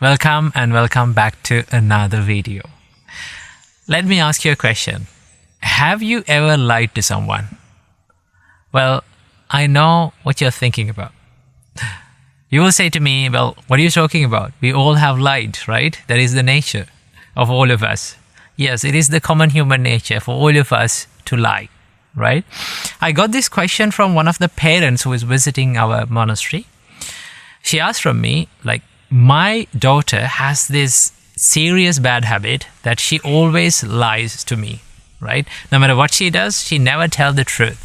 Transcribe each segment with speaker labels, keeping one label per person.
Speaker 1: Welcome and welcome back to another video. Let me ask you a question. Have you ever lied to someone? Well, I know what you're thinking about. You will say to me, well, what are you talking about? We all have lied, right? That is the nature of all of us. Yes, it is the common human nature for all of us to lie, right? I got this question from one of the parents who is visiting our monastery. She asked from me, my daughter has this serious bad habit that she always lies to me, right? No matter what she does, she never tells the truth.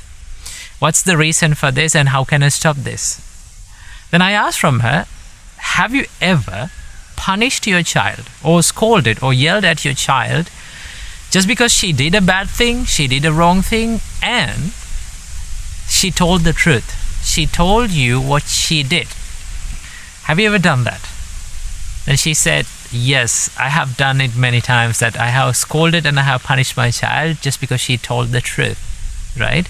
Speaker 1: What's the reason for this and how can I stop this? Then I asked from her, have you ever punished your child or scolded or yelled at your child just because she did a bad thing, she did a wrong thing, and she told the truth? She told you what she did. Have you ever done that? Then she said, yes, I have done it many times, that I have scolded and I have punished my child just because she told the truth, right?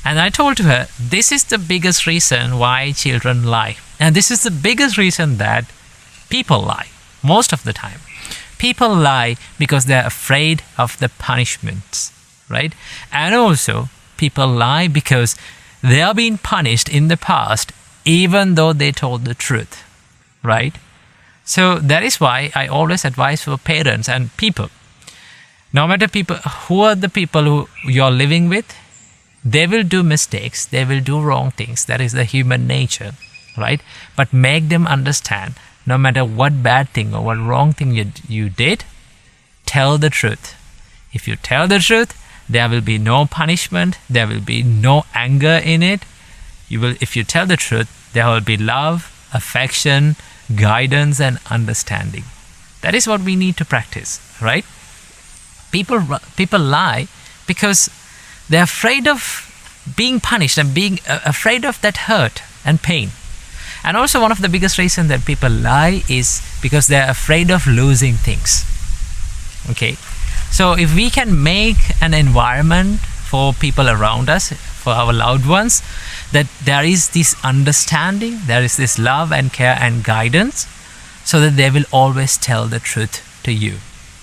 Speaker 1: And I told her, this is the biggest reason why children lie. And this is the biggest reason that people lie, most of the time. People lie because they're afraid of the punishments, right? And also, people lie because they are being punished in the past, even though they told the truth, right? So that is why I always advise for parents and people. No matter who are the people who you're living with, they will do mistakes, they will do wrong things. That is the human nature, right? But make them understand, no matter what bad thing or what wrong thing you did, tell the truth. If you tell the truth, there will be no punishment, there will be no anger in it. If you tell the truth, there will be love, affection, guidance and understanding. That is what we need to practice, right? People lie because they're afraid of being punished and being afraid of that hurt and pain. And also one of the biggest reasons that people lie is because they're afraid of losing things. Okay, so if we can make an environment for people around us, for our loved ones, that there is this understanding, there is this love and care and guidance, so that they will always tell the truth to you,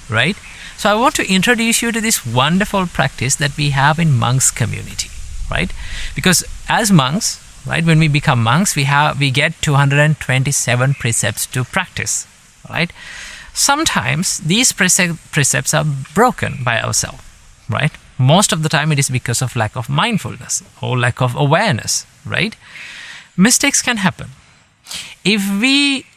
Speaker 1: right? So I want to introduce you to this wonderful practice that we have in monks community, right? Because as monks, right, when we become monks, we get 227 precepts to practice, right? Sometimes these precepts are broken by ourselves, right? Most of the time it is because of lack of mindfulness or lack of awareness, right? Mistakes can happen. If we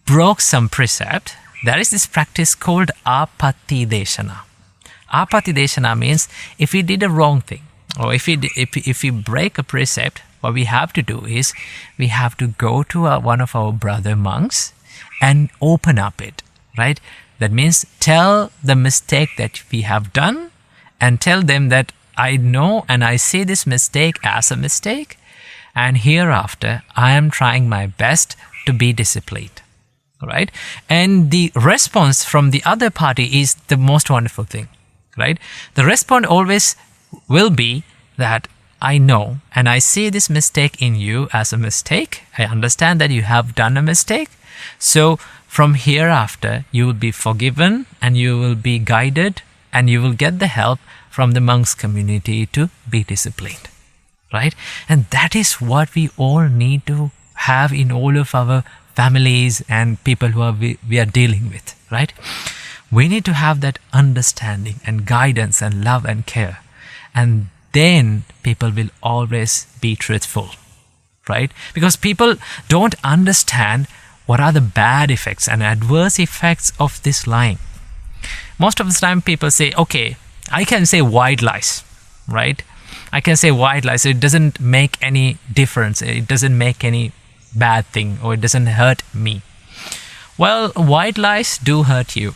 Speaker 1: broke some precept, there is this practice called apati deshana. Apati deshana means if we did a wrong thing, or if we break a precept, what we have to do is we have to go to one of our brother monks and open up it, right? That means tell the mistake that we have done and tell them that I know and I see this mistake as a mistake, and hereafter I am trying my best to be disciplined. Right? And the response from the other party is the most wonderful thing, right? The response always will be that I know and I see this mistake in you as a mistake. I understand that you have done a mistake. So from hereafter, you will be forgiven and you will be guided and you will get the help from the monks community to be disciplined, right? And that is what we all need to have in all of our families and people who we are dealing with, right? We need to have that understanding and guidance and love and care. And then people will always be truthful, right? Because people don't understand what are the bad effects and adverse effects of this lying. Most of the time people say, okay, I can say white lies, right? I can say white lies. It doesn't make any difference. It doesn't make any bad thing, or it doesn't hurt me. Well, white lies do hurt you,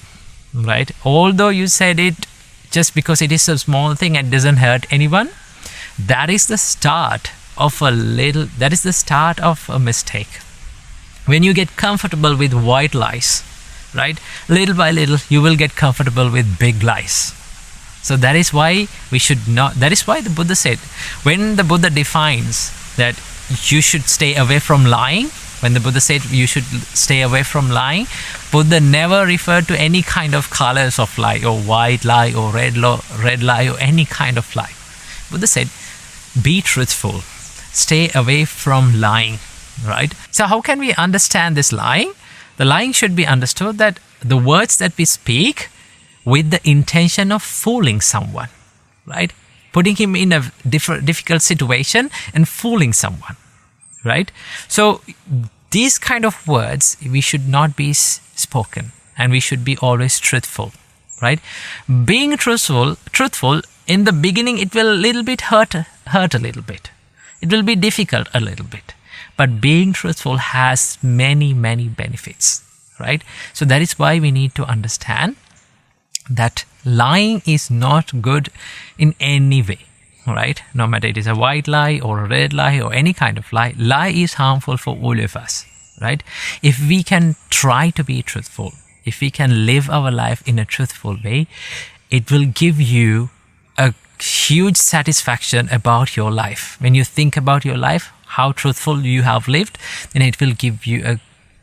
Speaker 1: right? Although you said it just because it is a small thing and doesn't hurt anyone, that is the start of a mistake. When you get comfortable with white lies, right, little by little you will get comfortable with big lies. So that is why the Buddha said, when the Buddha defines that you should stay away from lying, When the Buddha said you should stay away from lying, Buddha never referred to any kind of colors of lie, or white lie, or red lie, or any kind of lie. Buddha said, be truthful, stay away from lying, right? So how can we understand this lying? The lying should be understood that the words that we speak with the intention of fooling someone, right? Putting him in a difficult situation and fooling someone, right? So these kind of words, we should not be spoken, and we should be always truthful, right? Being truthful, in the beginning, it will a little bit hurt a little bit. It will be difficult a little bit. But being truthful has many, many benefits, right? So that is why we need to understand that lying is not good in any way, right? No matter it is a white lie or a red lie or any kind of lie, lie is harmful for all of us, right? If we can try to be truthful, if we can live our life in a truthful way, it will give you a huge satisfaction about your life. When you think about your life, how truthful you have lived, then it will give you a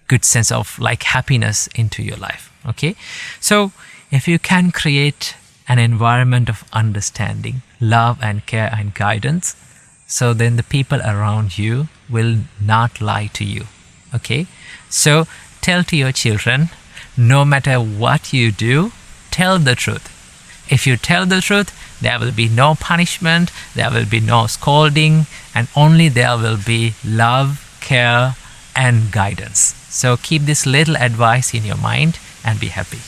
Speaker 1: good sense of like happiness into your life. Okay, so if you can create an environment of understanding, love and care and guidance, so then the people around you will not lie to you. Okay, so tell to your children, no matter what you do, tell the truth. If you tell the truth, there will be no punishment, there will be no scolding, and only there will be love, care, and guidance. So keep this little advice in your mind and be happy.